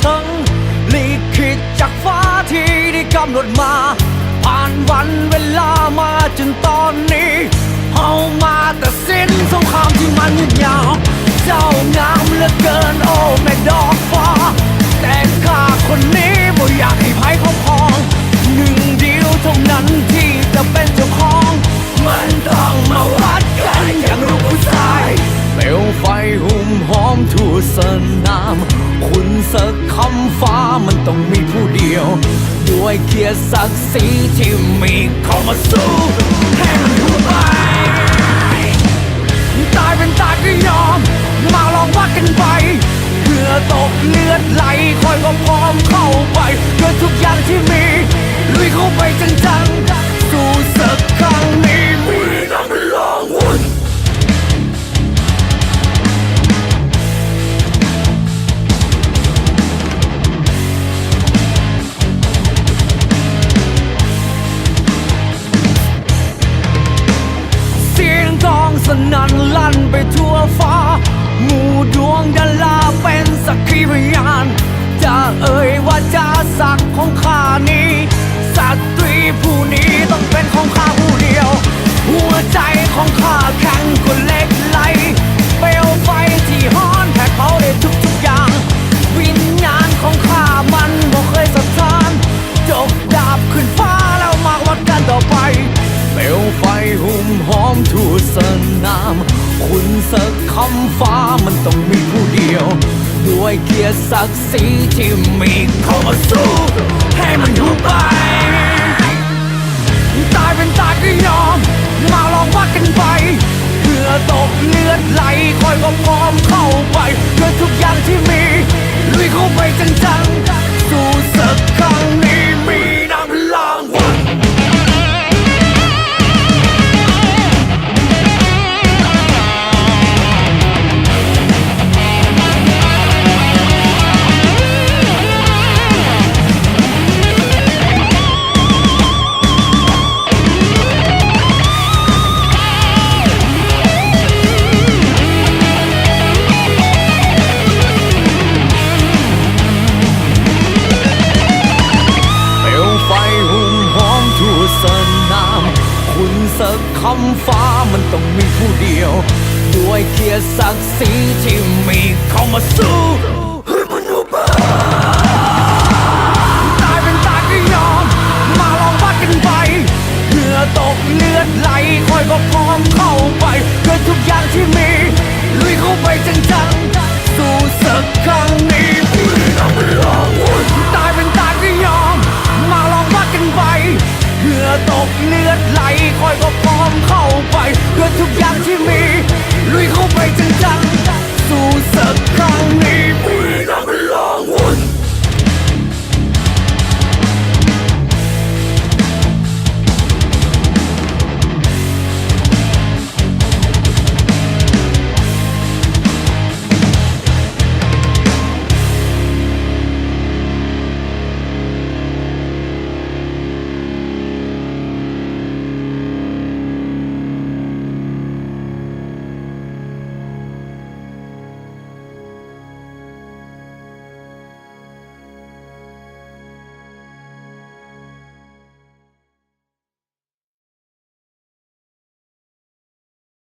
ถึงลิขิตจากฟ้าที่ได้กำหนดมาผ่านวันเวลามาจนตอนนี้เอามาตัดสินสงครามที่มันยืดยาวเจ้างามเหลือเกินโอ้แม่ดอกฟ้าแต่ข้าคนนี้บ่อยากให้ภัยครอบครองหนึ่งเดียวเท่านั้นที่จะเป็นเจ้าของมันต้องมาวัดกันอย่างลูกผู้ชายเปลวไฟหุ่มหอมทั่วสนามคุณสักคำฟ้ามันต้องมีผู้เดียวด้วยเกียรติศักดิ์ศรีที่มีเข้ามาสู้ให้มันทั่วไปตายเป็นตายก็ยอมมาลองวัดกันไปเพื่อตกเลือดไหลคอยก็พร้อมเข้าไปด้วยทุกอย่างที่มีลุยเข้าไปจังๆสู้สักครั้งนี้มีน้ำลองวุ่นเสียงกลองสนั่นลั่นไปทั่วฟ้าหมู่ดวงดาราเป็นสักขีพยานจะเอ่ยว่าจะศักดิ์ของข้านี้สตรีผู้นี้ต้องเป็นของข้าผู้เดียวหัวใจของข้าแข็งกว่าเหล็กไหลเปลวไฟที่ฮ้อนแผดเผาได้ทุกอย่างวิญญาณของข้ามันบ่เคยสะท้านจบดาบขึ้นฟ้าแล้วมาวัดกันต่อไปเปลวไฟหุ่มหอมทั่วสนามคุณสักคำฟ้ามันต้องมีผู้เดียวด้วยเกียรติศักดิ์ศรีที่มีเข้ามาสู้ให้มันอยู่ไปตายเป็นตายก็ยอมมาลองวัดกันไปเพื่อตกเลือดไหลคอยก็พร้อมเข้าไปด้วยทุกอย่างที่มีลุยเข้าไปจังๆสู้สักครั้งนี้มีน้ำลางวันสนามคุณสักคำฟ้ามันต้องมีผู้เดียวด้วยเกียรติศักดิ์ศรีที่มีเข้ามาสู้